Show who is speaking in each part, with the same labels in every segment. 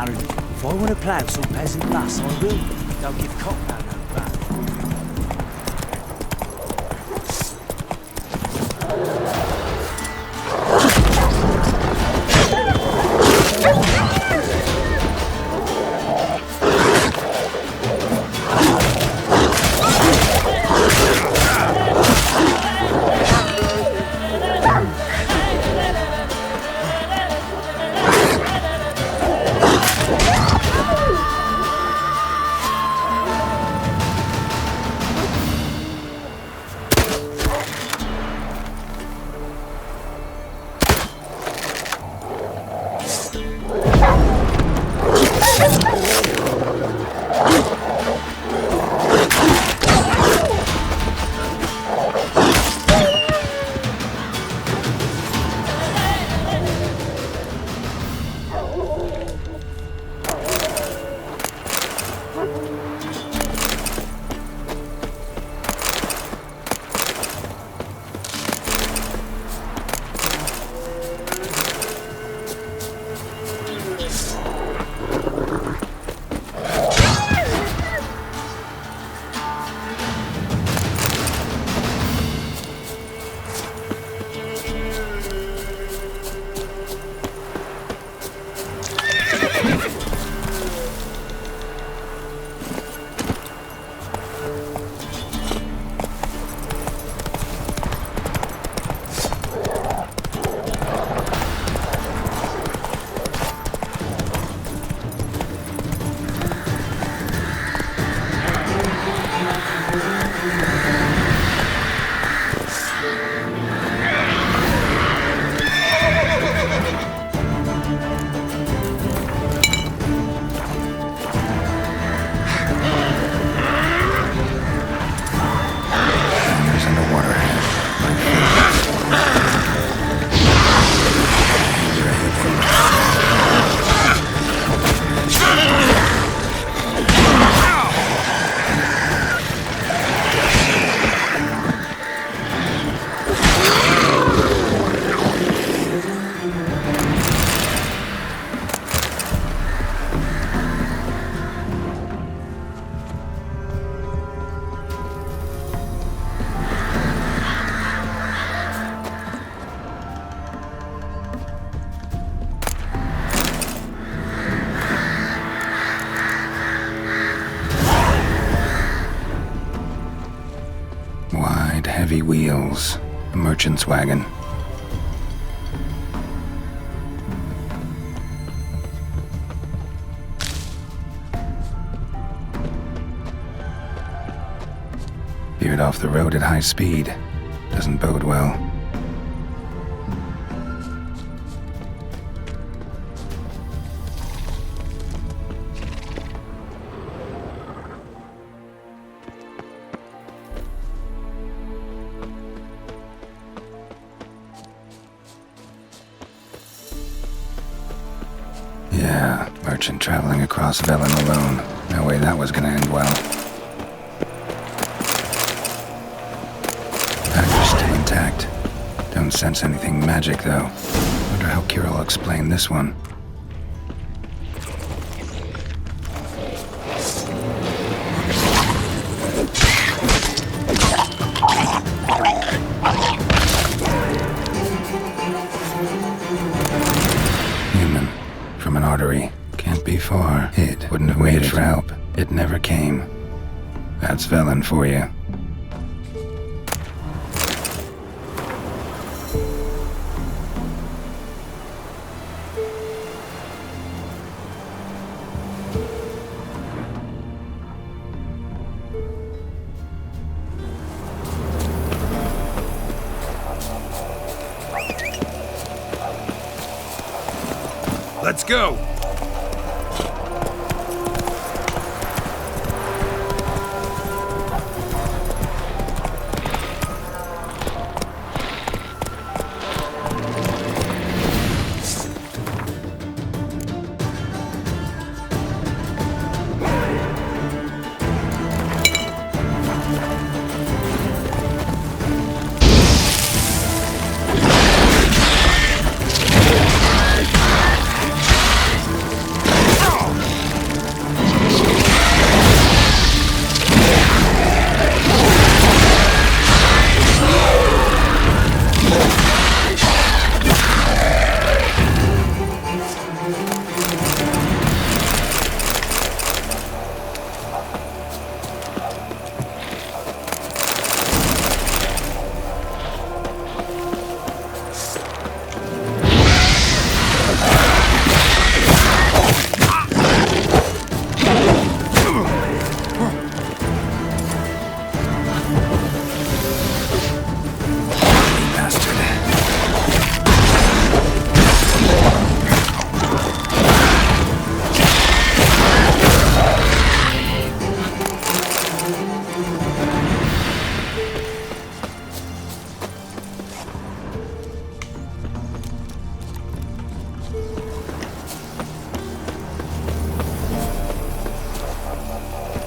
Speaker 1: Baron. If I want to plough some peasant lass, I will. Don't give cock no back.
Speaker 2: Heavy wheels, a merchant's wagon. Veered off the road at high speed. Doesn't bode well. Yeah, merchant traveling across Velen alone. No way that was gonna end well. Factors still intact. Don't sense anything magic, though. Wonder how Ciri will explain this one. Human. From an artery. Can't be far. It wouldn't have waited for help. It never came. That's Velen for you.
Speaker 3: Let's go!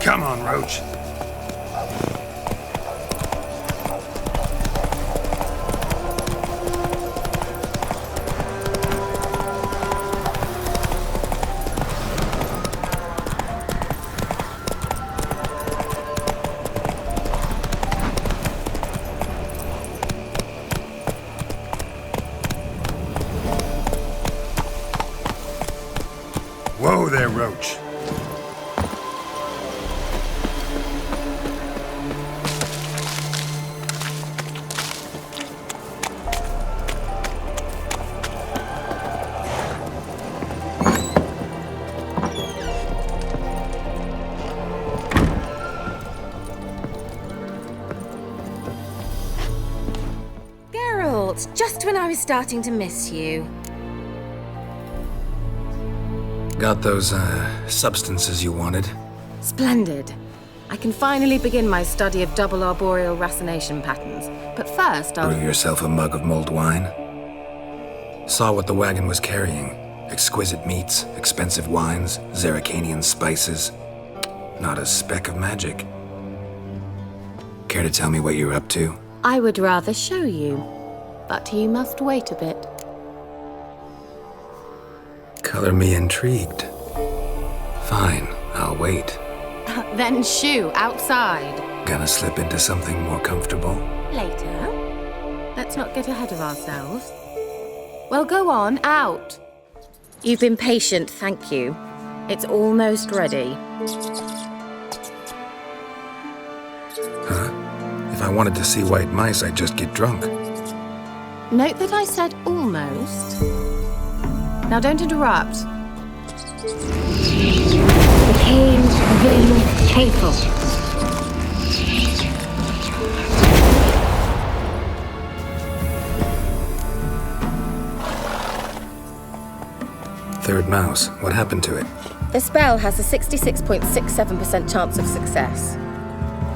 Speaker 3: Come on, Roach. Whoa there, Roach.
Speaker 4: Geralt, just when I was starting to miss you.
Speaker 2: Got those, substances you wanted?
Speaker 4: Splendid. I can finally begin my study of double arboreal racination patterns. But first,
Speaker 2: Brew yourself a mug of mulled wine? Saw what the wagon was carrying. Exquisite meats, expensive wines, Zeracanian spices. Not a speck of magic. Care to tell me what you're up to?
Speaker 4: I would rather show you. But you must wait a bit.
Speaker 2: Color me intrigued. Fine, I'll wait.
Speaker 4: Then shoo, outside.
Speaker 2: Gonna slip into something more comfortable?
Speaker 4: Later. Let's not get ahead of ourselves. Well, go on, out. You've been patient, thank you. It's almost ready.
Speaker 2: Huh? If I wanted to see white mice, I'd just get drunk.
Speaker 4: Note that I said almost. Now don't interrupt.
Speaker 5: Became very hateful.
Speaker 2: Third mouse. What happened to it?
Speaker 4: The spell has a 66.67% chance of success.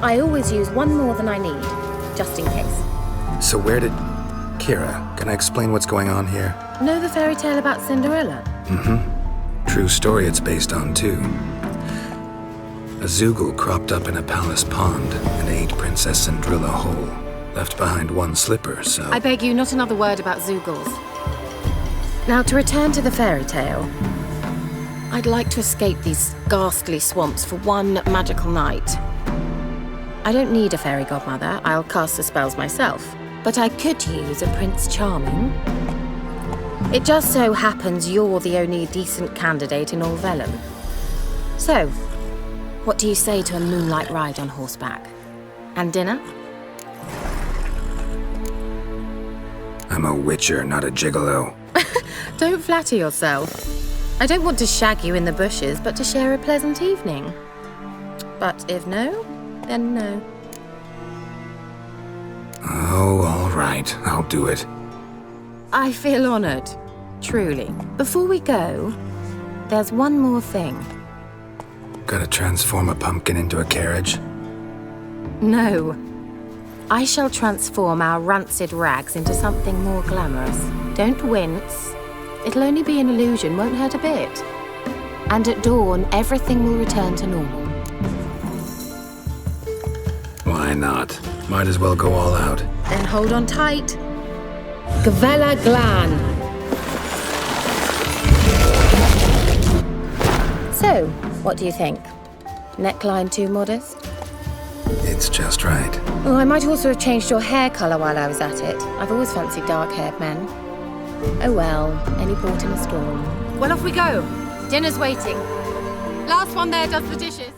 Speaker 4: I always use one more than I need, just in case.
Speaker 2: So where did... Kira, can I explain what's going on here?
Speaker 4: Know the fairy tale about Cinderella?
Speaker 2: True story it's based on, too. A Zoogle cropped up in a palace pond and ate Princess Cinderella whole. Left behind one slipper, so...
Speaker 4: I beg you, not another word about Zoogles. Now, to return to the fairy tale. I'd like to escape these ghastly swamps for one magical night. I don't need a fairy godmother, I'll cast the spells myself. But I could use a Prince Charming. It just so happens you're the only decent candidate in all Vellum. So, what do you say to a moonlight ride on horseback? And dinner?
Speaker 2: I'm a witcher, not a gigolo.
Speaker 4: Don't flatter yourself. I don't want to shag you in the bushes, but to share a pleasant evening. But if no, then no.
Speaker 2: Oh, all right. I'll do it.
Speaker 4: I feel honored. Truly. Before we go, there's one more thing.
Speaker 2: Gotta transform a pumpkin into a carriage?
Speaker 4: No. I shall transform our rancid rags into something more glamorous. Don't wince. It'll only be an illusion, won't hurt a bit. And at dawn, everything will return to normal.
Speaker 2: Why not? Might as well go all out.
Speaker 4: Then hold on tight.
Speaker 5: Gavella Glan.
Speaker 4: So, what do you think? Neckline too modest?
Speaker 2: It's just right.
Speaker 4: Oh, I might also have changed your hair colour while I was at it. I've always fancied dark-haired men. Oh well, any port in a storm. Well, off we go. Dinner's waiting. Last one there does the dishes.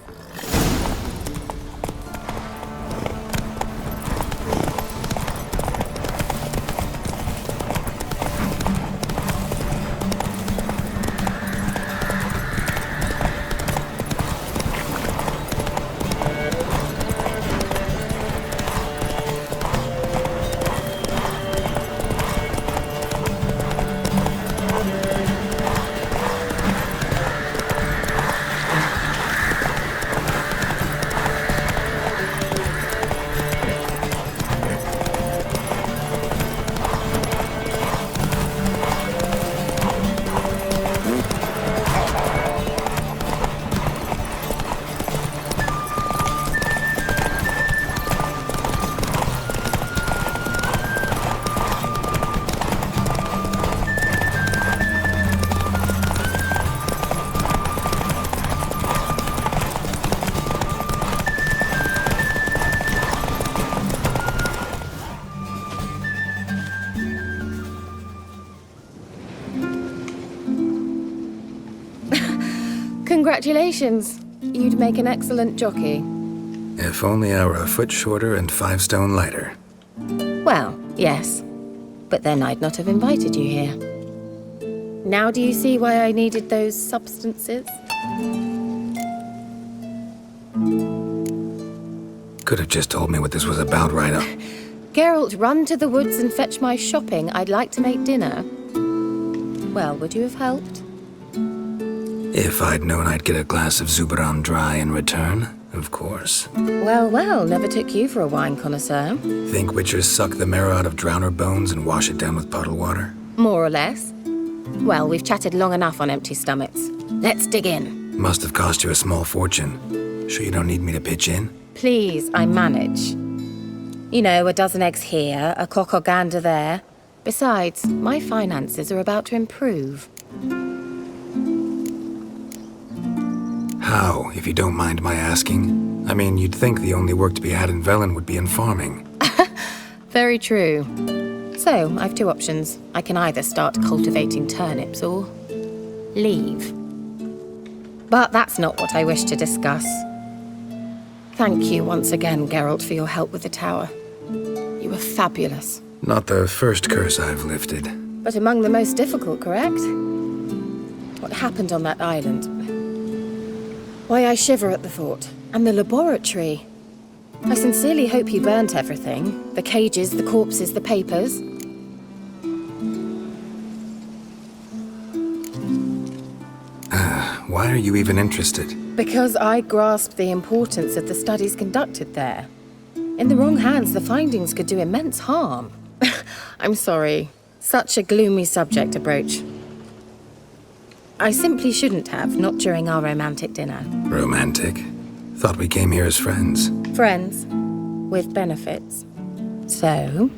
Speaker 4: Congratulations. You'd make an excellent jockey.
Speaker 2: If only I were a foot shorter and 5 stone lighter.
Speaker 4: Well, yes. But then I'd not have invited you here. Now do you see why I needed those substances?
Speaker 2: Could have just told me what this was about right up.
Speaker 4: Geralt, run to the woods and fetch my shopping. I'd like to make dinner. Well, would you have helped?
Speaker 2: If I'd known I'd get a glass of Zuberan dry in return, of course.
Speaker 4: Well, well, never took you for a wine connoisseur.
Speaker 2: Think witchers suck the marrow out of drowner bones and wash it down with puddle water?
Speaker 4: More or less. Well, we've chatted long enough on empty stomachs. Let's dig in.
Speaker 2: Must have cost you a small fortune. Sure you don't need me to pitch in?
Speaker 4: Please, I manage. You know, a dozen eggs here, a cock or gander there. Besides, my finances are about to improve.
Speaker 2: How, if you don't mind my asking? I mean, you'd think the only work to be had in Velen would be in farming.
Speaker 4: Very true. So, I've 2 options. I can either start cultivating turnips or leave. But that's not what I wish to discuss. Thank you once again, Geralt, for your help with the tower. You were fabulous.
Speaker 2: Not the first curse I've lifted.
Speaker 4: But among the most difficult, correct? What happened on that island? Why, I shiver at the thought. And the laboratory. I sincerely hope you burnt everything. The cages, the corpses, the papers.
Speaker 2: Why are you even interested?
Speaker 4: Because I grasped the importance of the studies conducted there. In the wrong hands, the findings could do immense harm. I'm sorry. Such a gloomy subject to broach. I simply shouldn't have, not during our romantic dinner.
Speaker 2: Romantic? Thought we came here as friends.
Speaker 4: Friends, with benefits. So?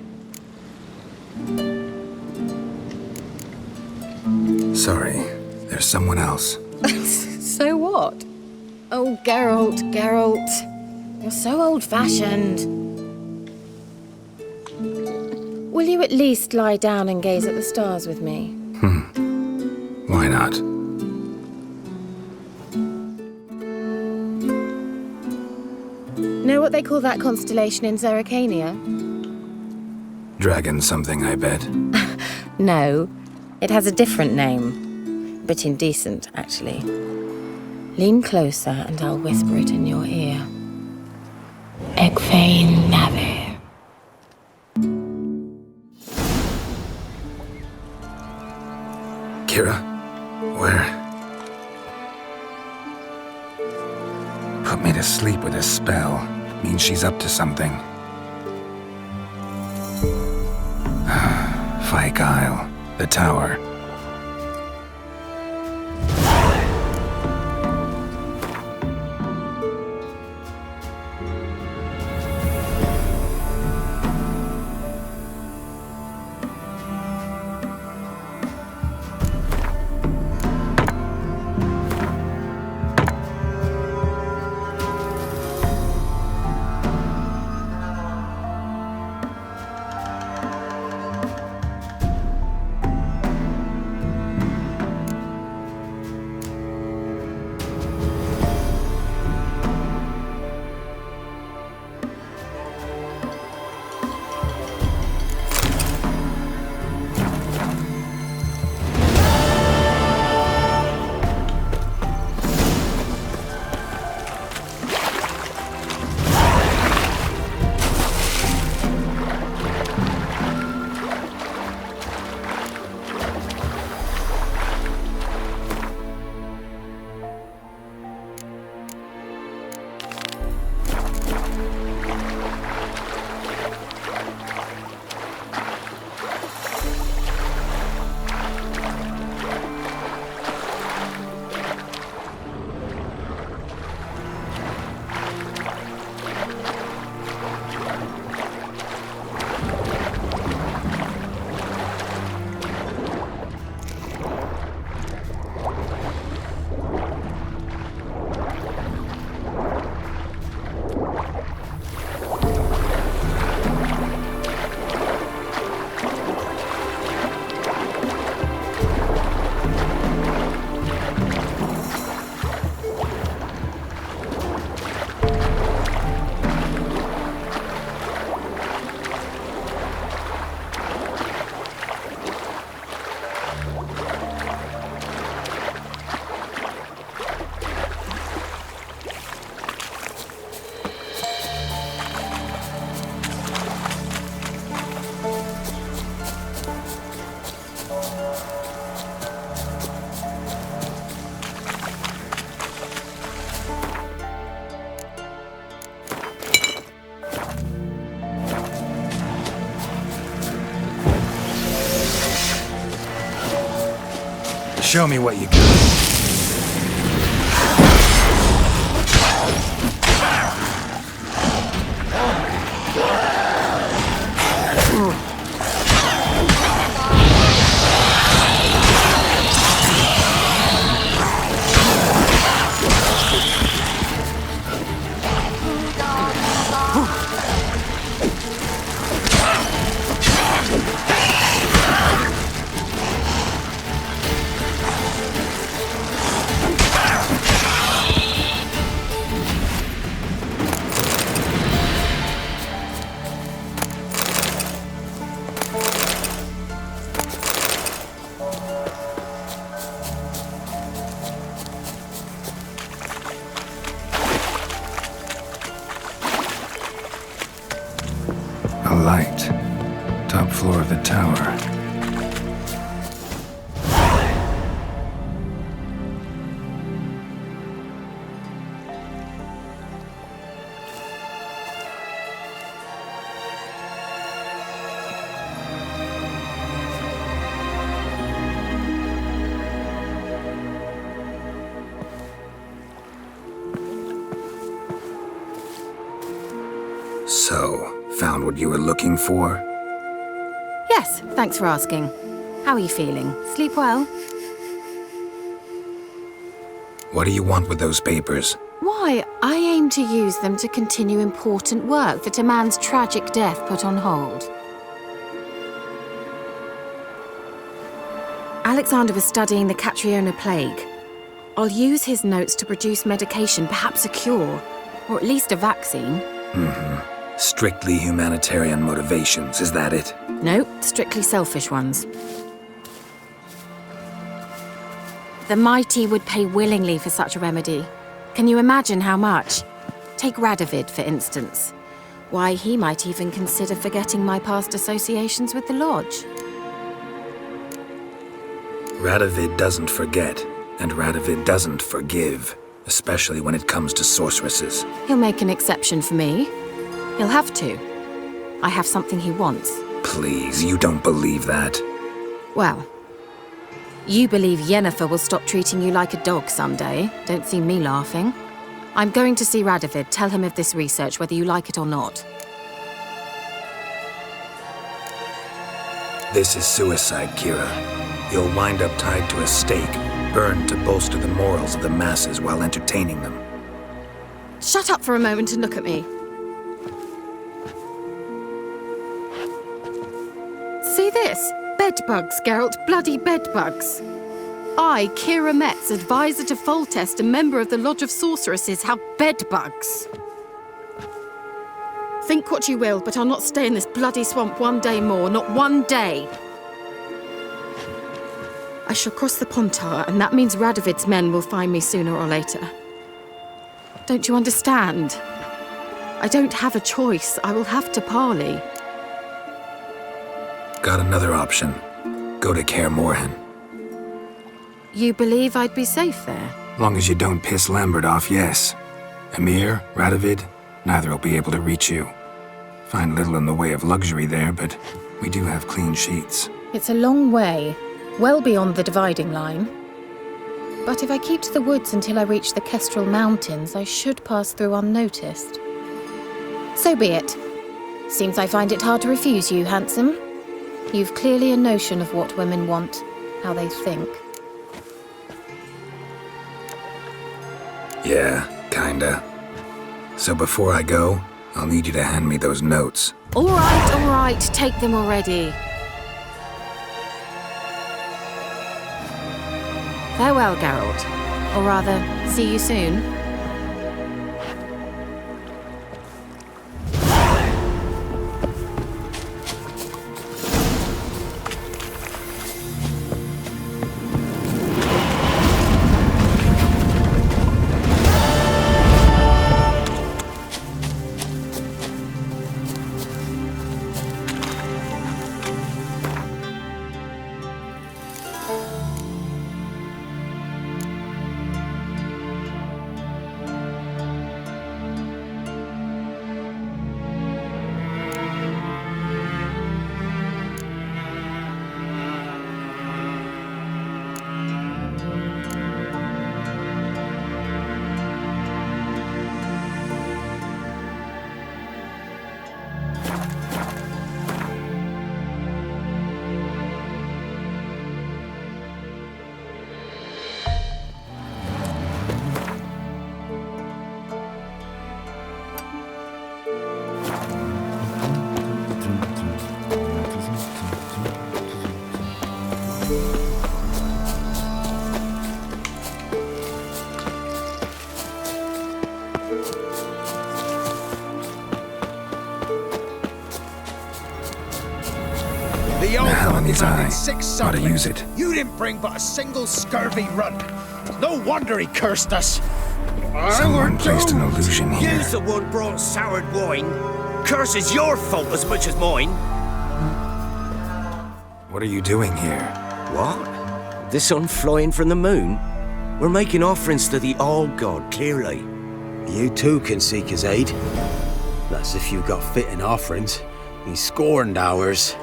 Speaker 2: Sorry, there's someone else.
Speaker 4: So what? Oh, Geralt, Geralt. You're so old-fashioned. Will you at least lie down and gaze at the stars with me?
Speaker 2: Why not?
Speaker 4: Know what they call that constellation in Zerrikania?
Speaker 2: Dragon something, I bet.
Speaker 4: No, it has a different name. A bit indecent, actually. Lean closer and I'll whisper it in your ear. Egfain Nave.
Speaker 2: Kira? Where? Put me to sleep with a spell. Means she's up to something. Fyke Isle. The tower. Show me what you got. A light. Top floor of the tower. So, found what you were looking for?
Speaker 4: Yes, thanks for asking. How are you feeling? Sleep well?
Speaker 2: What do you want with those papers?
Speaker 4: Why, I aim to use them to continue important work that a man's tragic death put on hold. Alexander was studying the Catriona plague. I'll use his notes to produce medication, perhaps a cure, or at least a vaccine.
Speaker 2: Strictly humanitarian motivations, is that it?
Speaker 4: No, strictly selfish ones. The mighty would pay willingly for such a remedy. Can you imagine how much? Take Radovid, for instance. Why, he might even consider forgetting my past associations with the Lodge.
Speaker 2: Radovid doesn't forget, and Radovid doesn't forgive, especially when it comes to sorceresses.
Speaker 4: He'll make an exception for me. He'll have to. I have something he wants.
Speaker 2: Please, you don't believe that.
Speaker 4: Well, you believe Yennefer will stop treating you like a dog someday. Don't see me laughing. I'm going to see Radovid, tell him of this research, whether you like it or not.
Speaker 2: This is suicide, Ciri. You'll wind up tied to a stake, burned to bolster the morals of the masses while entertaining them.
Speaker 4: Shut up for a moment and look at me. See this? Bedbugs, Geralt. Bloody bedbugs. I, Kira Metz, advisor to Foltest, a member of the Lodge of Sorceresses, have bedbugs. Think what you will, but I'll not stay in this bloody swamp one day more. Not one day. I shall cross the Pontar, and that means Radovid's men will find me sooner or later. Don't you understand? I don't have a choice. I will have to parley.
Speaker 2: Got another option. Go to Kaer Morhen.
Speaker 4: You believe I'd be safe there?
Speaker 2: Long as you don't piss Lambert off, yes. Emir, Radovid, neither will be able to reach you. Find little in the way of luxury there, but we do have clean sheets.
Speaker 4: It's a long way, well beyond the dividing line. But if I keep to the woods until I reach the Kestrel Mountains, I should pass through unnoticed. So be it. Seems I find it hard to refuse you, handsome. You've clearly a notion of what women want, how they think.
Speaker 2: Yeah, kinda. So before I go, I'll need you to hand me those notes.
Speaker 4: All right, take them already. Farewell, Geralt. Or rather, see you soon.
Speaker 3: The old
Speaker 2: Now in
Speaker 3: one
Speaker 2: his
Speaker 3: demanded
Speaker 2: eye.
Speaker 3: 6
Speaker 2: How to
Speaker 3: something.
Speaker 2: use it.
Speaker 3: You didn't bring but a single scurvy run. No wonder he cursed us.
Speaker 2: Someone placed an illusion here.
Speaker 1: You's the one brought soured wine. Curse is your fault as much as mine.
Speaker 2: What are you doing here?
Speaker 1: What? The sun flying from the moon? We're making offerings to the All-God, clearly.
Speaker 6: You too can seek his aid. That's if you got fitting offerings. He scorned ours,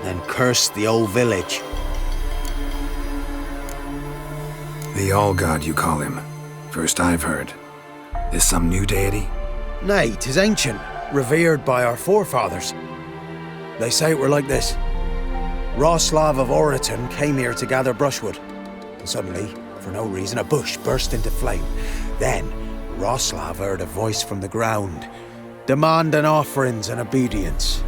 Speaker 6: then cursed the old village.
Speaker 2: The All-God, you call him. First I've heard. Is some new deity?
Speaker 6: Nay, 'tis ancient, revered by our forefathers. They say it were like this. Roslav of Oriton came here to gather brushwood. And suddenly, for no reason, a bush burst into flame. Then, Roslav heard a voice from the ground, demanding offerings and obedience.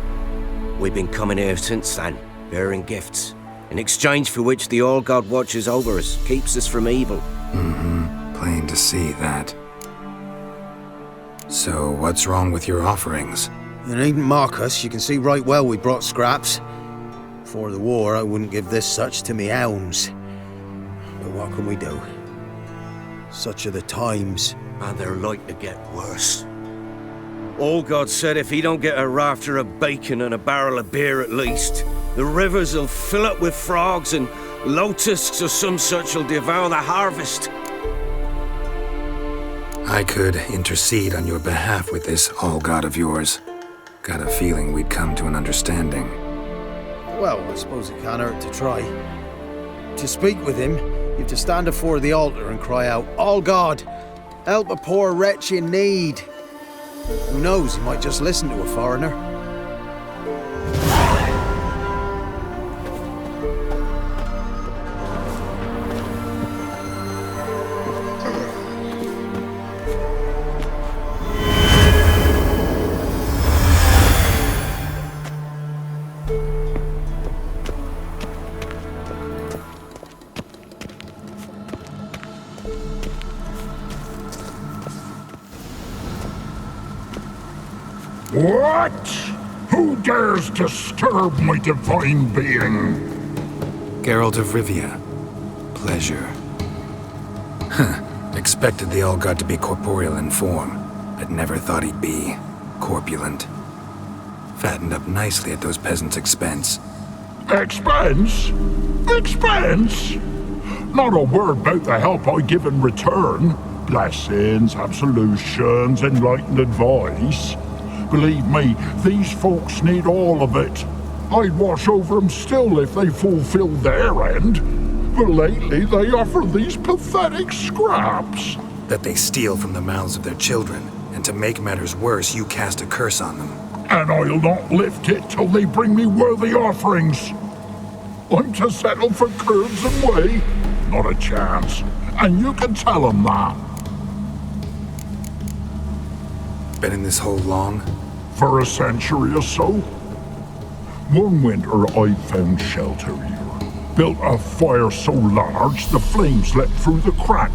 Speaker 1: We've been coming here since then, bearing gifts, in exchange for which the All-God watches over us, keeps us from evil.
Speaker 2: Plain to see that. So, what's wrong with your offerings?
Speaker 6: You needn't mock us, you can see right well we brought scraps. Before the war, I wouldn't give this such to me hounds. But what can we do? Such are the times.
Speaker 1: And they're like to get worse. All-God said if he don't get a rafter of bacon and a barrel of beer at least, the rivers will fill up with frogs and locusts or some such will devour the harvest.
Speaker 2: I could intercede on your behalf with this All-God of yours. Got a feeling we'd come to an understanding.
Speaker 6: Well, I suppose it can't hurt to try. To speak with him, you've to stand before the altar and cry out, "All God, help a poor wretch in need." Who knows, he might just listen to a foreigner.
Speaker 7: What? Who dares disturb my divine being?
Speaker 2: Geralt of Rivia. Pleasure. Expected the All-God to be corporeal in form, but never thought he'd be corpulent. Fattened up nicely at those peasants' expense.
Speaker 7: Expense? Expense? Not a word about the help I give in return. Blessings, absolutions, enlightened advice. Believe me, these folks need all of it. I'd watch over them still if they fulfilled their end. But lately they offer these pathetic scraps.
Speaker 2: That they steal from the mouths of their children, and to make matters worse, you cast a curse on them.
Speaker 7: And I'll not lift it till they bring me worthy offerings. I'm to settle for curves and whey? Not a chance. And you can tell them that.
Speaker 2: Been in this hole long?
Speaker 7: For a century or so. One winter I found shelter here. Built a fire so large the flames leapt through the crack,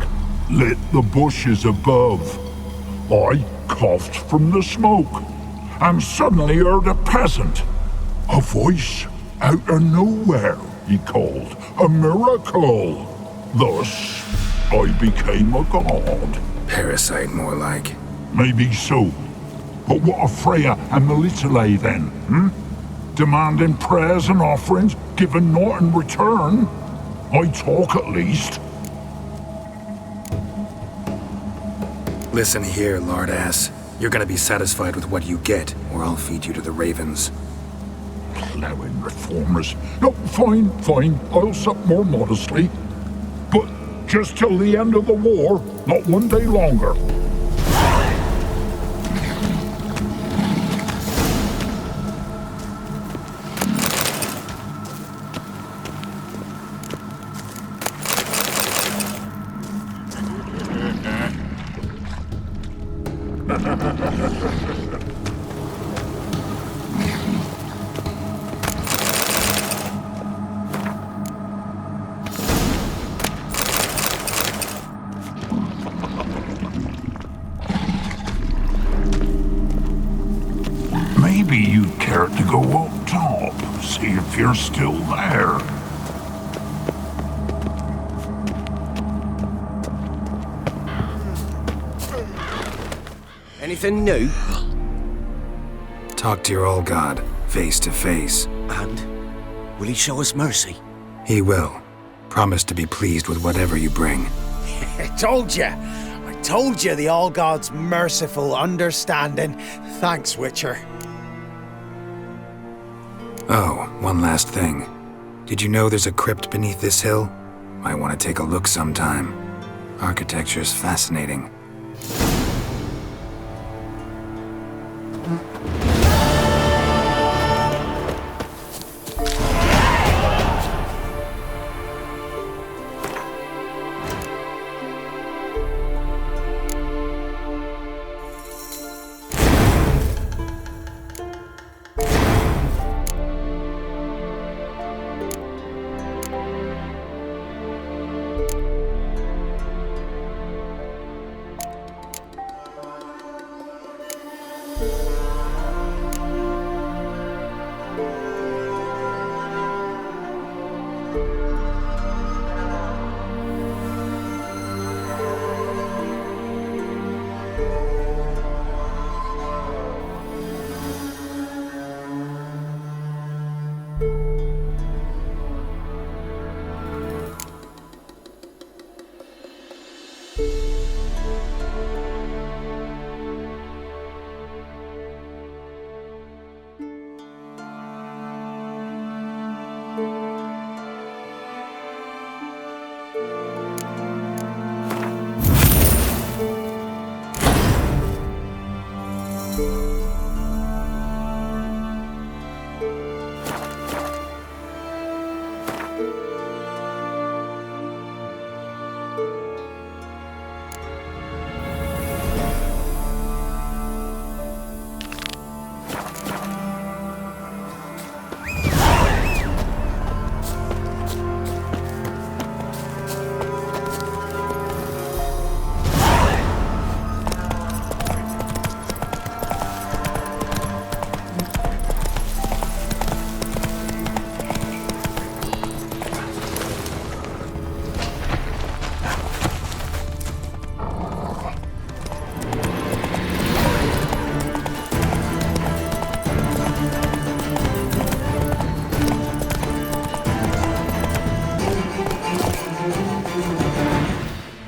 Speaker 7: lit the bushes above. I coughed from the smoke, and suddenly heard a peasant. A voice out of nowhere, he called. A miracle. Thus, I became a god.
Speaker 2: Parasite, more like.
Speaker 7: Maybe so. But what of Freya and Melitele then, Demanding prayers and offerings, given naught in return? I talk at least.
Speaker 2: Listen here, lardass. You're gonna be satisfied with what you get, or I'll feed you to the ravens.
Speaker 7: Ploughing reformers. No, fine, I'll sup more modestly. But just till the end of the war, not one day longer. Maybe you'd care to go up top, see if you're still there.
Speaker 1: Anything new?
Speaker 2: Talk to your old god, face to face.
Speaker 1: And will he show us mercy?
Speaker 2: He will. Promise to be pleased with whatever you bring.
Speaker 6: I told you the All-God's merciful understanding. Thanks, Witcher.
Speaker 2: Oh, one last thing. Did you know there's a crypt beneath this hill? Might want to take a look sometime. Architecture's fascinating.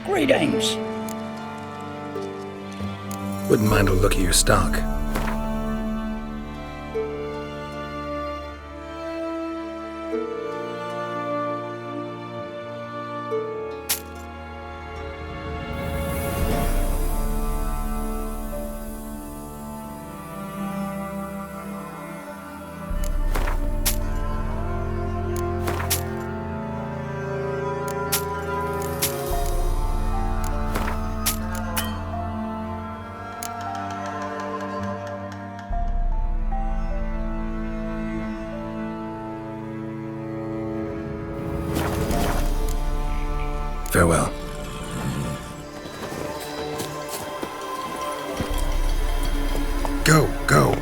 Speaker 8: Greetings.
Speaker 2: Wouldn't mind a look at your stock. Farewell. Go, go.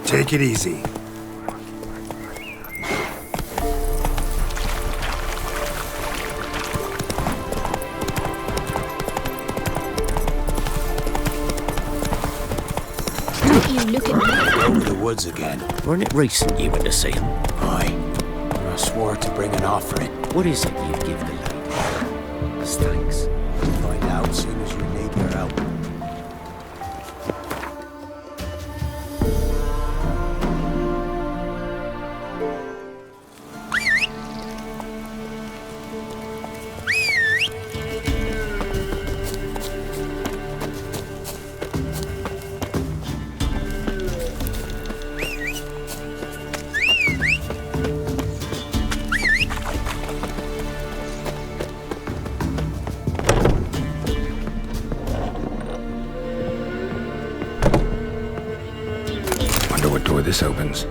Speaker 2: Take it easy.
Speaker 4: You look at me.
Speaker 3: Over the woods again.
Speaker 1: Weren't it recent you went to see him?
Speaker 3: Aye. And I swore to bring an offering.
Speaker 1: What is it you give the lady? As thanks.
Speaker 3: Find out.
Speaker 6: soon as you need your help.
Speaker 2: Wonder what door this opens.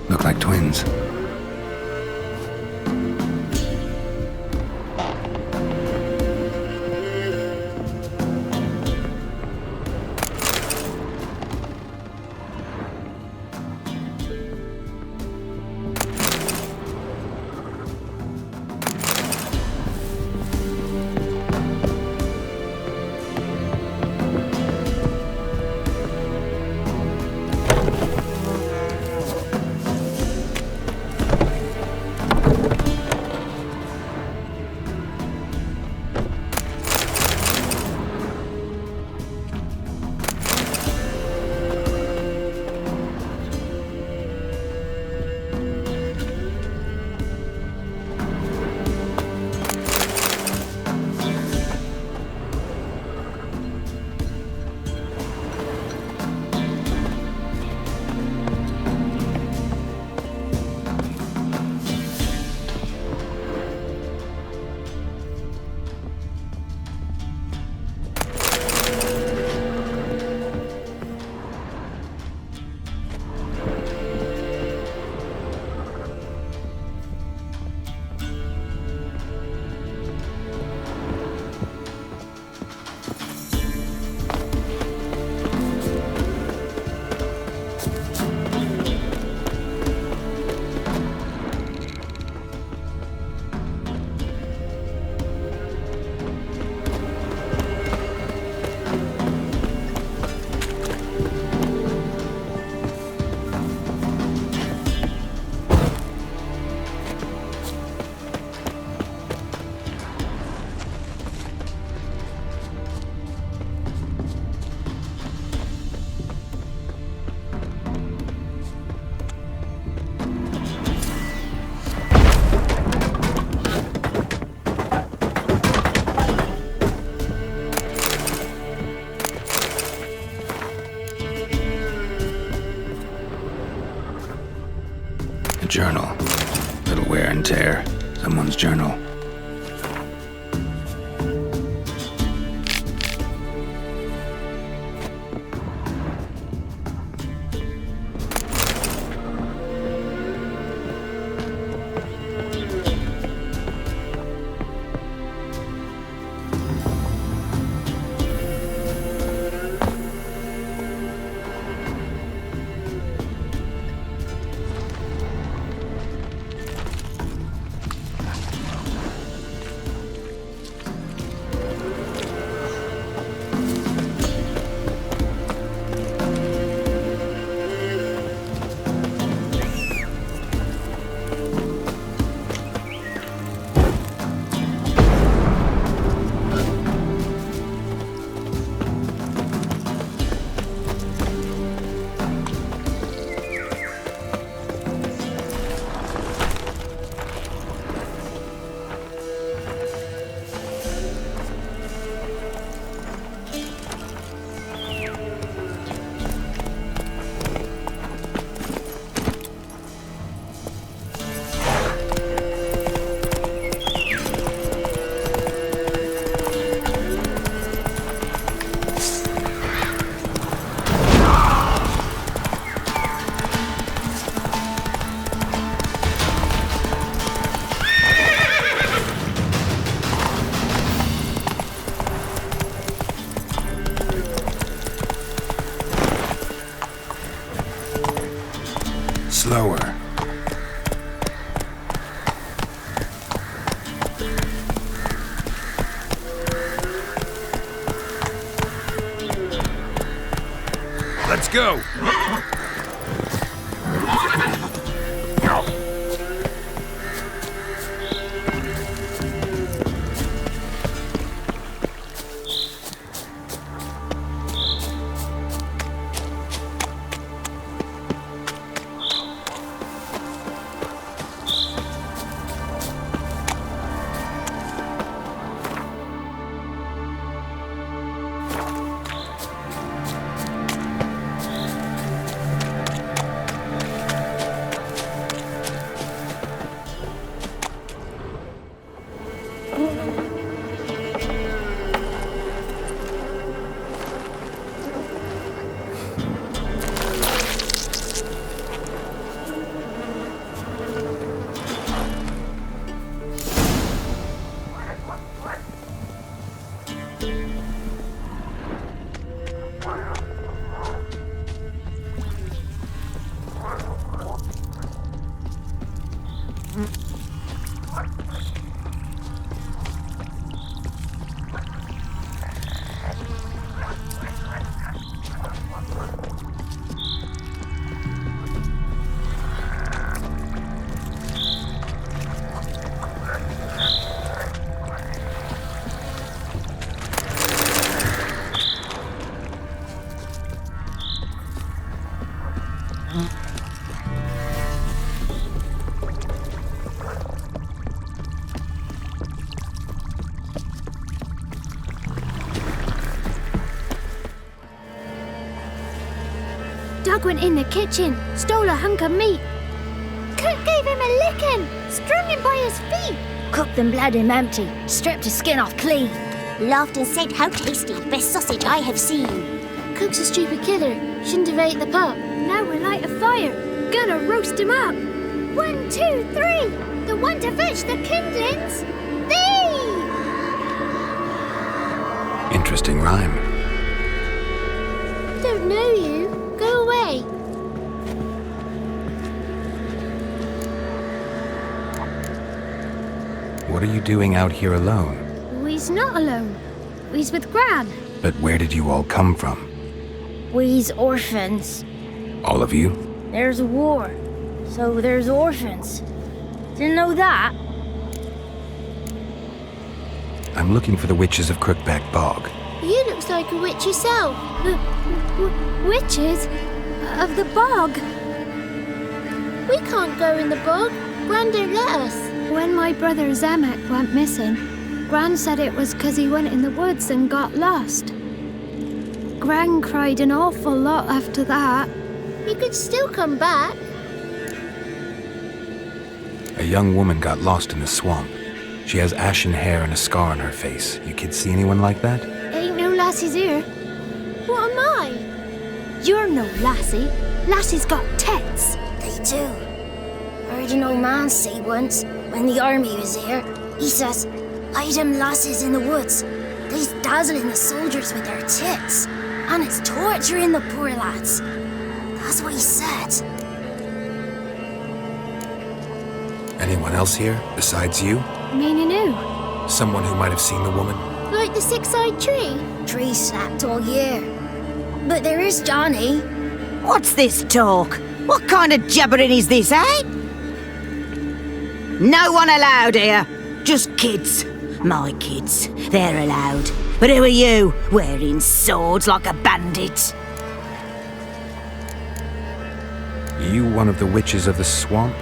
Speaker 2: Look like twins. Journal. Little wear and tear. Someone's journal.
Speaker 1: go.
Speaker 9: Doug went in the kitchen, stole a hunk of meat. Cook gave him a licking, strung him by his feet.
Speaker 5: Cooked and bled him empty, stripped his skin off clean.
Speaker 9: Laughed and said, "How tasty, best sausage I have seen." Cook's a stupid killer, shouldn't have ate the pup. Now we'll light a fire, gonna roast him up. 1, 2, 3, the one to fetch the kindlings. Thee!
Speaker 2: Interesting rhyme.
Speaker 9: Don't know you. Go away.
Speaker 2: What are you doing out here alone?
Speaker 9: We's not alone. We's with Gran.
Speaker 2: But where did you all come from?
Speaker 5: We's orphans.
Speaker 2: All of you?
Speaker 5: There's a war, so there's orphans. Didn't know that?
Speaker 2: I'm looking for the witches of Crookback Bog.
Speaker 9: You looks like a witch yourself.
Speaker 5: Witches? Of the bog?
Speaker 9: We can't go in the bog. Gran don't let us.
Speaker 10: When my brother Zemek went missing, Gran said it was 'cause he went in the woods and got lost. Gran cried an awful lot after that.
Speaker 9: You could still come back.
Speaker 2: A young woman got lost in the swamp. She has ashen hair and a scar on her face. You kids see anyone like that?
Speaker 10: Ain't no lassies here.
Speaker 9: What am I?
Speaker 10: You're no lassie. Lassies got tits.
Speaker 5: They do. Heard an old man say once, when the army was here, he says, "Hide them lasses in the woods. They's dazzling the soldiers with their tits, and it's torturing the poor lads." That's what he said.
Speaker 2: Anyone else here besides you?
Speaker 10: Meaning who?
Speaker 2: Someone who might have seen the woman?
Speaker 9: Like the six-eyed tree?
Speaker 5: Tree snapped all year. But there is Johnny.
Speaker 11: What's this talk? What kind of jabbering is this, eh? No one allowed here. Just kids. My kids. They're allowed. But who are you, wearing swords like a bandit?
Speaker 2: You one of the witches of the swamp?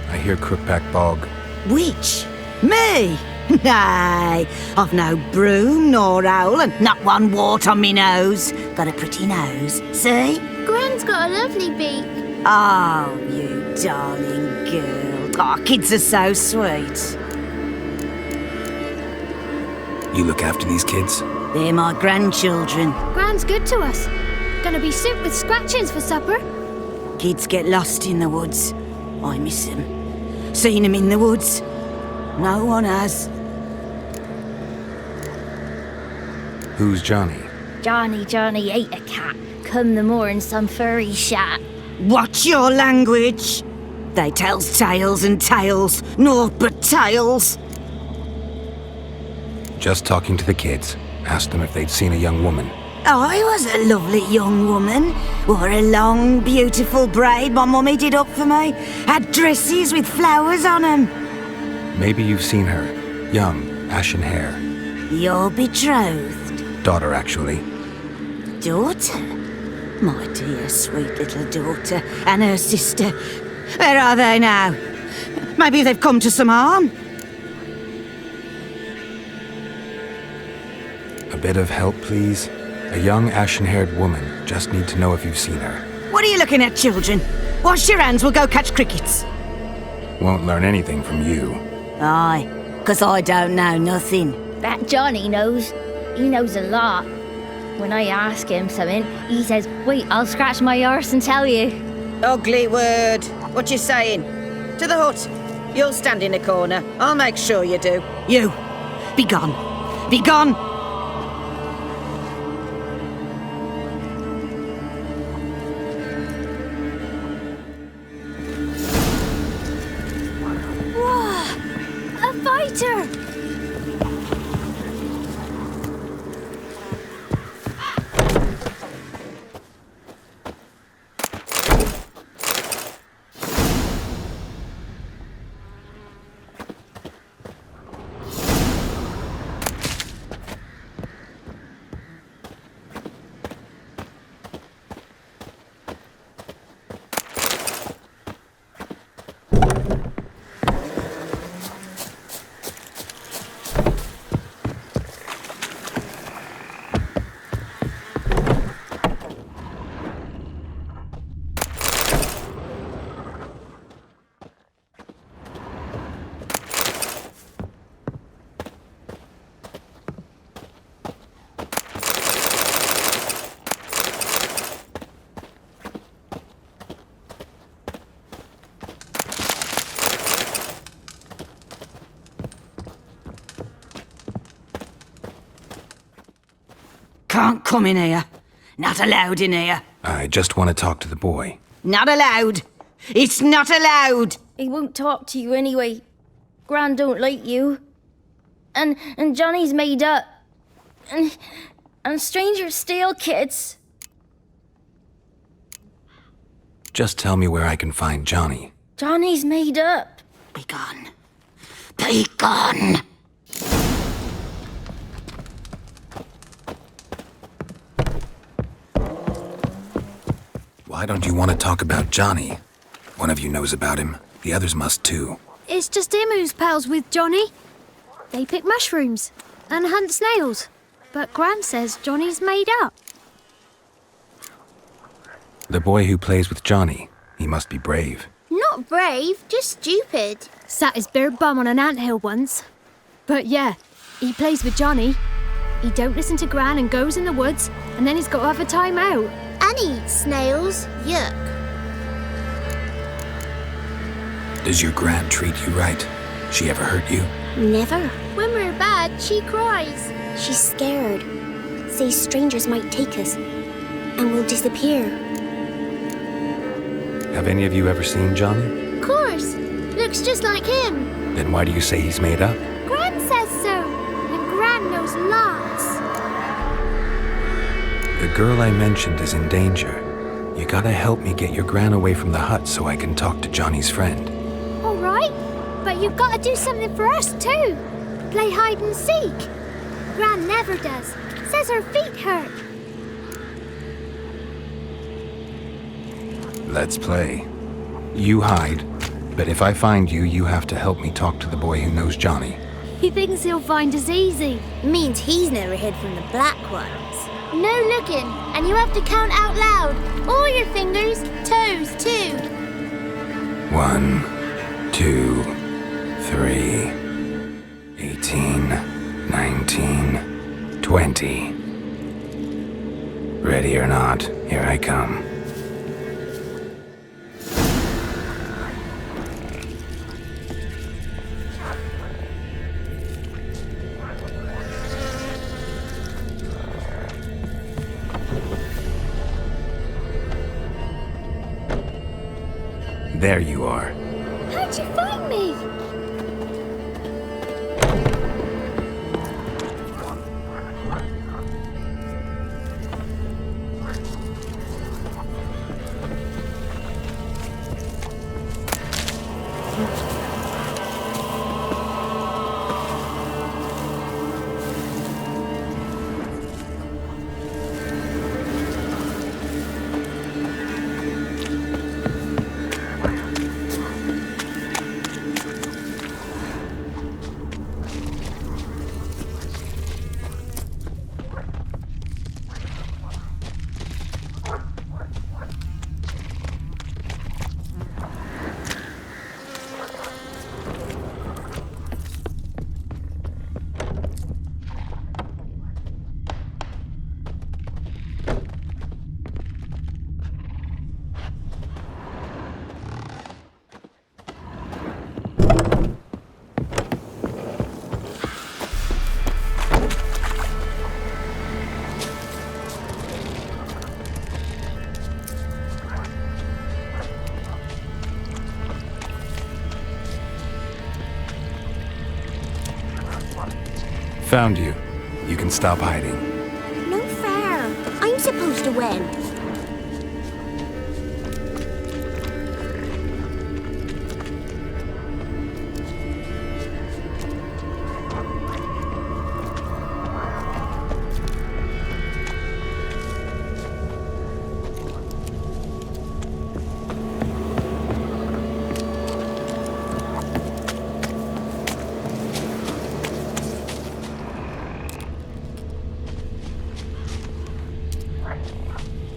Speaker 2: I hear Crookback Bog.
Speaker 11: Witch? Me? Nay, I've no broom nor owl and not one wart on me nose. Got a pretty nose, see?
Speaker 9: Gran's got a lovely beak.
Speaker 11: Oh, you darling girl. Oh, kids are so sweet.
Speaker 2: You look after these kids?
Speaker 11: They're my grandchildren.
Speaker 10: Gran's good to us. Gonna be soup with scratchings for supper.
Speaker 11: Kids get lost in the woods. I miss them. Seen them in the woods. No one has.
Speaker 2: Who's Johnny?
Speaker 5: Johnny ate a cat. Come the moor in some furry shat.
Speaker 11: Watch your language. They tells tales and tales, naught but tales.
Speaker 2: Just talking to the kids. Asked them if they'd seen a young woman.
Speaker 11: I was a lovely young woman. Wore a long, beautiful braid my mummy did up for me. Had dresses with flowers on 'em.
Speaker 2: Maybe you've seen her. Young, ashen hair.
Speaker 11: Your betrothed?
Speaker 2: Daughter, actually.
Speaker 11: Daughter? My dear, sweet little daughter. And her sister. Where are they now? Maybe they've come to some harm.
Speaker 2: A bit of help, please? A young, ashen-haired woman. Just need to know if you've seen her.
Speaker 11: What are you looking at, children? Wash your hands, we'll go catch crickets.
Speaker 2: Won't learn anything from you.
Speaker 11: Aye, 'cause I don't know nothing.
Speaker 9: That Johnny knows. He knows a lot. When I ask him something, he says, wait, I'll scratch my arse and tell you.
Speaker 11: Ugly word. What you saying? To the hut. You'll stand in a corner. I'll make sure you do. You, be gone. Be gone!
Speaker 10: A fighter!
Speaker 11: Can't come in here. Not allowed in here.
Speaker 2: I just want to talk to the boy.
Speaker 11: Not allowed. It's not allowed.
Speaker 9: He won't talk to you anyway. Gran don't like you. And Johnny's made up. And strangers steal kids.
Speaker 2: Just tell me where I can find Johnny.
Speaker 9: Johnny's made up.
Speaker 11: Be gone. Be gone.
Speaker 2: Why don't you want to talk about Johnny? One of you knows about him. The others must too.
Speaker 10: It's just him who's pals with Johnny. They pick mushrooms and hunt snails. But Gran says Johnny's made up.
Speaker 2: The boy who plays with Johnny. He must be brave.
Speaker 9: Not brave, just stupid.
Speaker 10: Sat his bare bum on an anthill once. But yeah, he plays with Johnny. He don't listen to Gran and goes in the woods, and then he's got to have a time out.
Speaker 9: And eats snails. Yuck.
Speaker 2: Does your Gran treat you right? She ever hurt you?
Speaker 9: Never. When we're bad, she cries. She's scared. Says strangers might take us. And we'll disappear.
Speaker 2: Have any of you ever seen Johnny?
Speaker 9: Of course. Looks just like him.
Speaker 2: Then why do you say he's made up?
Speaker 9: Gran says so. And Gran knows lots.
Speaker 2: The girl I mentioned is in danger. You gotta help me get your Gran away from the hut so I can talk to Johnny's friend.
Speaker 10: All right, but you've got to do something for us too. Play hide and seek. Gran never does. Says her feet hurt.
Speaker 2: Let's play. You hide, but if I find you, you have to help me talk to the boy who knows Johnny.
Speaker 10: He thinks he'll find us easy.
Speaker 9: Means he's never hid from the black ones. No looking, and you have to count out loud. All your fingers, toes too.
Speaker 2: 1, 2, 3, 18, 19, 20. Ready or not, here I come. There you are.
Speaker 10: How'd you find me?
Speaker 2: found you. You can stop hiding.
Speaker 9: No fair. I'm supposed to win.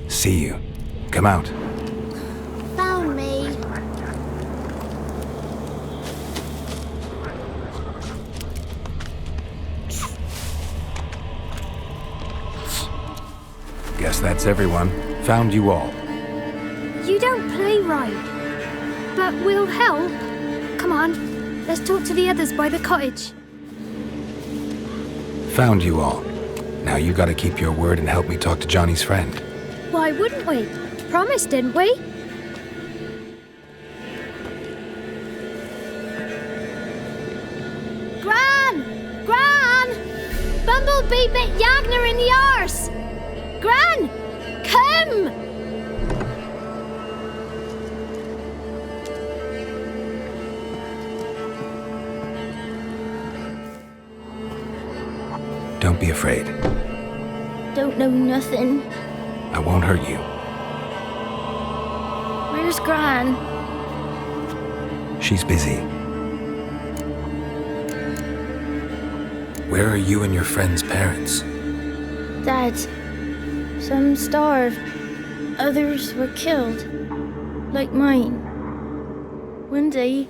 Speaker 2: See you. Come out.
Speaker 9: Found me.
Speaker 2: Guess that's everyone. Found you all.
Speaker 10: You don't play right. But we'll help. Come on, let's talk to the others by the cottage.
Speaker 2: Found you all. Now you gotta keep your word and help me talk to Johnny's friend.
Speaker 10: Why wouldn't we? Promised, didn't we? Gran! Gran! Bumblebee bit Yagner in the arse! Gran! Come!
Speaker 2: Don't be afraid.
Speaker 5: Don't know nothing.
Speaker 2: I won't hurt you.
Speaker 5: Where's Gran?
Speaker 2: She's busy. Where are you and your friend's parents?
Speaker 5: Dad. Some starved. Others were killed. Like mine. One day,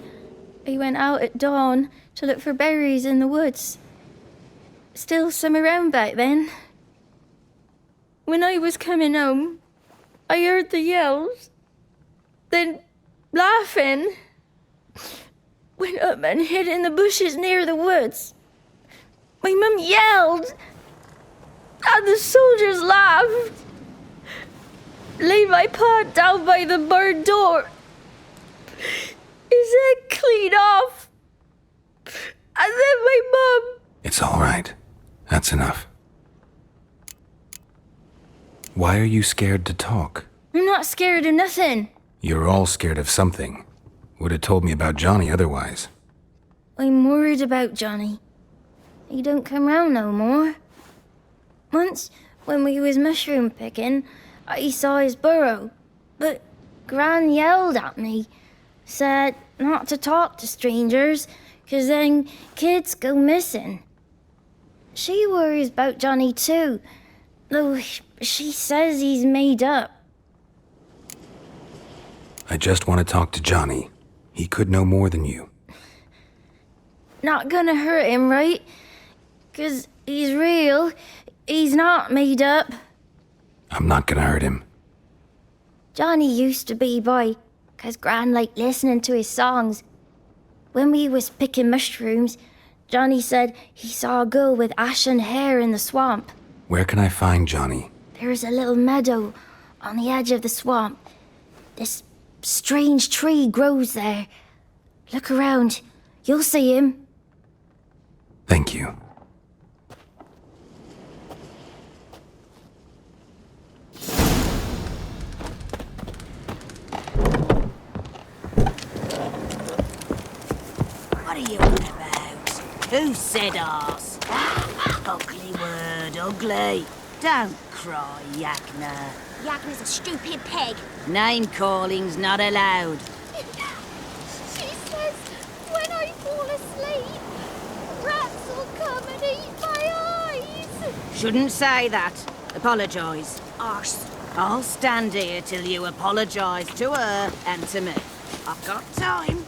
Speaker 5: I went out at dawn to look for berries in the woods. Still some around back then. When I was coming home, I heard the yells. Then, laughing, went up and hid in the bushes near the woods. My mum yelled, and the soldiers laughed. Laid my pa down by the barn door. His head clean off. And then my mum...
Speaker 2: It's all right. That's enough. Why are you scared to talk?
Speaker 5: I'm not scared of nothing.
Speaker 2: You're all scared of something. Would have told me about Johnny otherwise.
Speaker 5: I'm worried about Johnny. He don't come round no more. Once, when we was mushroom picking, I saw his burrow. But Gran yelled at me. Said not to talk to strangers, 'cause then kids go missing. She worries about Johnny too, though she says he's made up.
Speaker 2: I just want to talk to Johnny. He could know more than you.
Speaker 5: Not gonna hurt him, right? 'Cause he's real. He's not made up.
Speaker 2: I'm not gonna hurt him.
Speaker 5: Johnny used to be boy, 'cause Gran liked listening to his songs. When we was picking mushrooms, Johnny said he saw a girl with ashen hair in the swamp.
Speaker 2: Where can I find Johnny?
Speaker 5: There's a little meadow on the edge of the swamp. This strange tree grows there. Look around. You'll see him.
Speaker 2: Thank you.
Speaker 11: What are you on about? Who said arse? Ugly word, ugly. Don't cry, Yagner.
Speaker 9: Yagner's a stupid pig.
Speaker 11: Name calling's not allowed.
Speaker 10: She says when I fall asleep, rats will come and eat my eyes.
Speaker 11: Shouldn't say that. Apologise.
Speaker 9: Arse.
Speaker 11: I'll stand here till you apologise to her and to me. I've got time.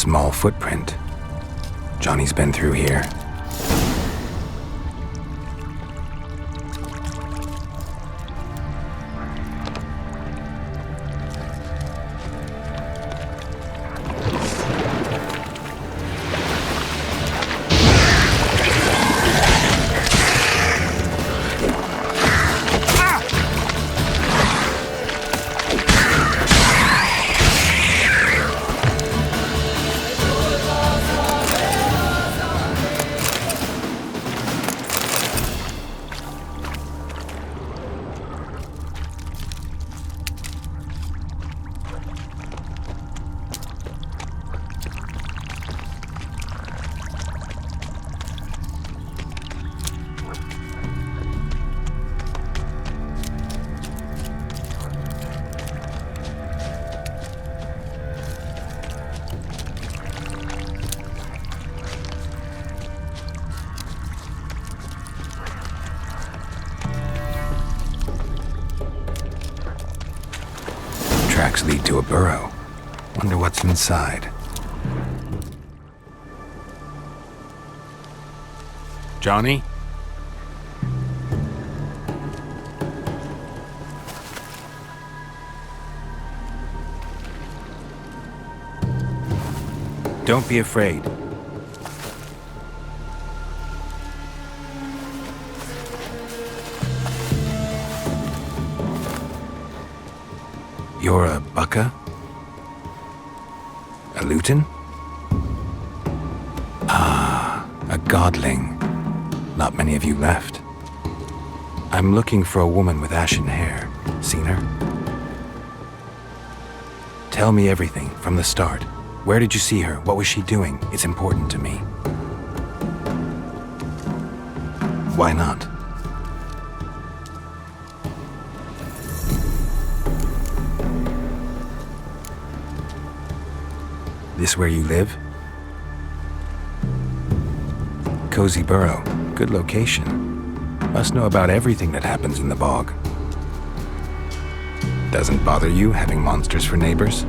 Speaker 2: small footprint. Johnny's been through here. Tracks lead to a burrow. Wonder what's inside. Johnny? Don't be afraid. You're a bucka? A luton? Ah, a godling. Not many of you left. I'm looking for a woman with ashen hair. Seen her? Tell me everything from the start. Where did you see her? What was she doing? It's important to me. Why not? This where you live? Cozy burrow. Good location. Must know about everything that happens in the bog. Doesn't bother you having monsters for neighbors?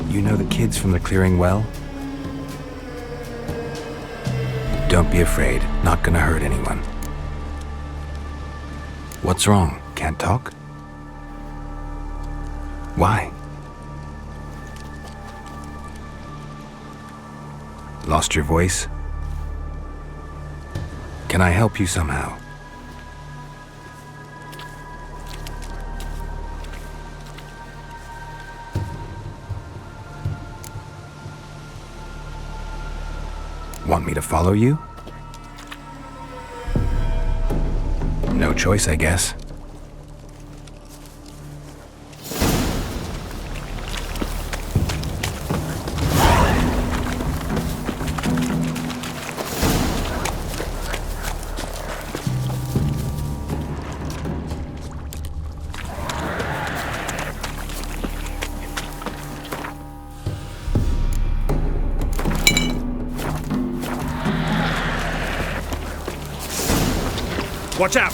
Speaker 2: You know the kids from the clearing well? Don't be afraid. Not gonna hurt anyone. What's wrong? Can't talk? Why? Lost your voice? Can I help you somehow? Want me to follow you? No choice, I guess.
Speaker 1: Watch out!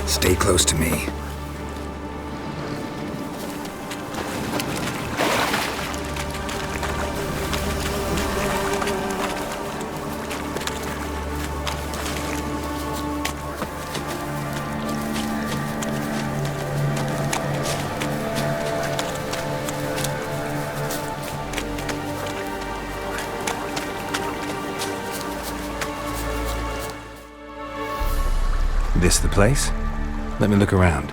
Speaker 2: Stay close to me. This the place? Let me look around.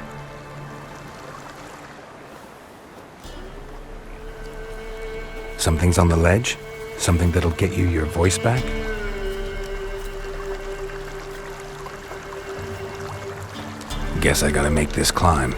Speaker 2: Something's on the ledge? Something that'll get you your voice back? Guess I gotta make this climb.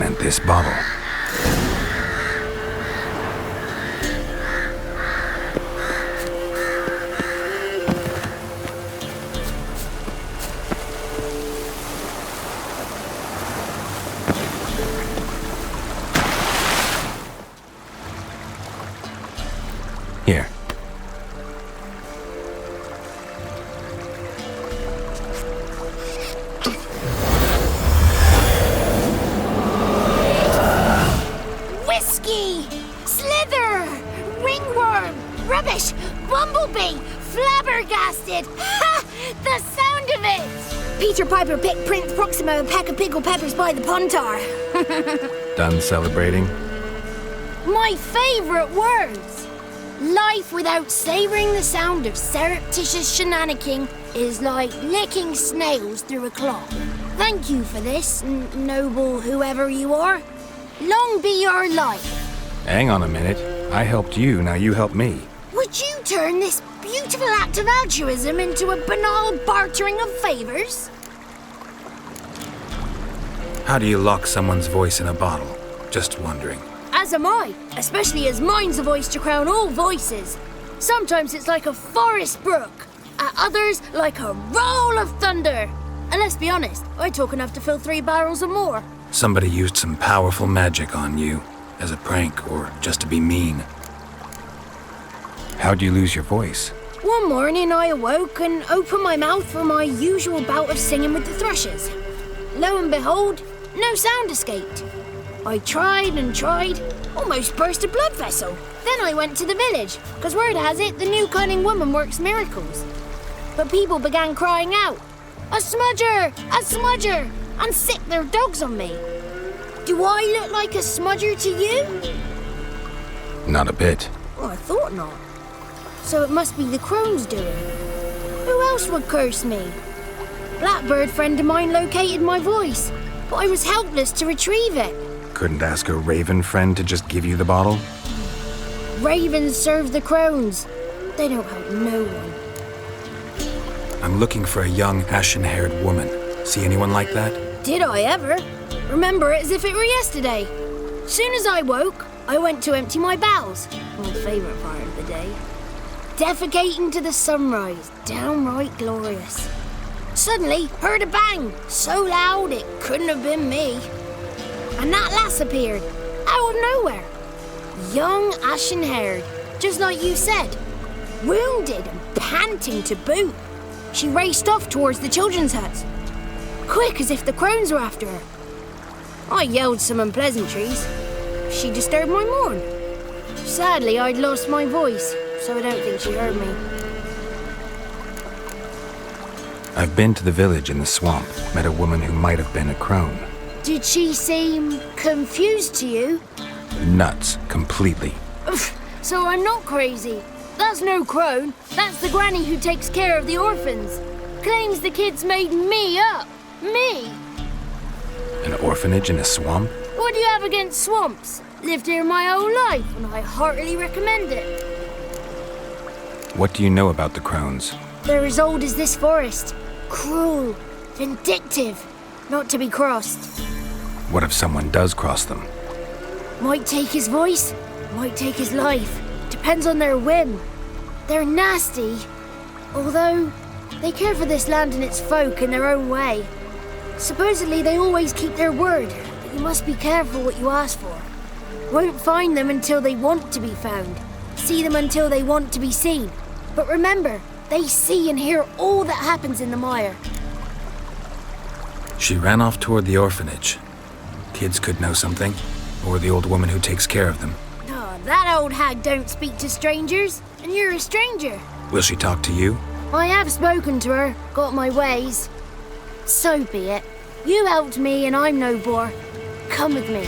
Speaker 2: And this bottle. Here.
Speaker 9: Whiskey! Slither! Ringworm! Rubbish! Bumblebee! Flabbergasted! Ha! The sound of it! Peter Piper picked Prince Proximo a peck of pickled peppers by the pontar.
Speaker 2: Done celebrating?
Speaker 9: My favourite words! Life without savouring the sound of surreptitious shenanigans is like licking snails through a cloth. Thank you for this, noble whoever you are. Long be your life.
Speaker 2: Hang on a minute. I helped you, now you help me.
Speaker 9: Would you turn this beautiful act of altruism into a banal bartering of favours?
Speaker 2: How do you lock someone's voice in a bottle? Just wondering.
Speaker 9: As am I, especially as mine's a voice to crown all voices. Sometimes it's like a forest brook, at others like a roll of thunder. And let's be honest, I talk enough to fill 3 barrels or more.
Speaker 2: Somebody used some powerful magic on you, as a prank or just to be mean. How'd you lose your voice?
Speaker 9: One morning I awoke and opened my mouth for my usual bout of singing with the thrushes. Lo and behold, no sound escaped. I tried and tried, almost burst a blood vessel. Then I went to the village, because word has it the new cunning woman works miracles. But people began crying out, "A smudger! A smudger!" and sick their dogs on me. Do I look like a smudger to you?
Speaker 2: Not a bit.
Speaker 9: Well, I thought not. So it must be the Crones doing. Who else would curse me? Blackbird friend of mine located my voice, but I was helpless to retrieve it.
Speaker 2: Couldn't ask a raven friend to just give you the bottle?
Speaker 9: Ravens serve the Crones. They don't help no one.
Speaker 2: I'm looking for a young, ashen-haired woman. See anyone like that?
Speaker 9: Did I ever? Remember it as if it were yesterday. Soon as I woke, I went to empty my bowels. My favourite part of the day. Defecating to the sunrise, downright glorious. Suddenly, heard a bang, so loud it couldn't have been me. And that lass appeared, out of nowhere. Young, ashen-haired, just like you said. Wounded and panting to boot. She raced off towards the children's huts. Quick as if the Crones were after her. I yelled some unpleasantries. She disturbed my morn. Sadly, I'd lost my voice, so I don't think she heard me.
Speaker 2: I've been to the village in the swamp, met a woman who might have been a crone.
Speaker 9: Did she seem confused to you?
Speaker 2: Nuts, completely.
Speaker 9: So I'm not crazy. That's no crone. That's the granny who takes care of the orphans. Claims the kids made me up. Me!
Speaker 2: An orphanage in a swamp?
Speaker 9: What do you have against swamps? Lived here my whole life, and I heartily recommend it.
Speaker 2: What do you know about the Crones?
Speaker 9: They're as old as this forest. Cruel, vindictive, not to be crossed.
Speaker 2: What if someone does cross them?
Speaker 9: Might take his voice, might take his life. Depends on their whim. They're nasty, although they care for this land and its folk in their own way. Supposedly they always keep their word, but you must be careful what you ask for. Won't find them until they want to be found. See them until they want to be seen. But remember, they see and hear all that happens in the mire.
Speaker 2: She ran off toward the orphanage. Kids could know something, or the old woman who takes care of them.
Speaker 9: Oh, that old hag don't speak to strangers, and you're a stranger.
Speaker 2: Will she talk to you?
Speaker 9: I have spoken to her, got my ways. So be it. You helped me and I'm no bore. Come with me.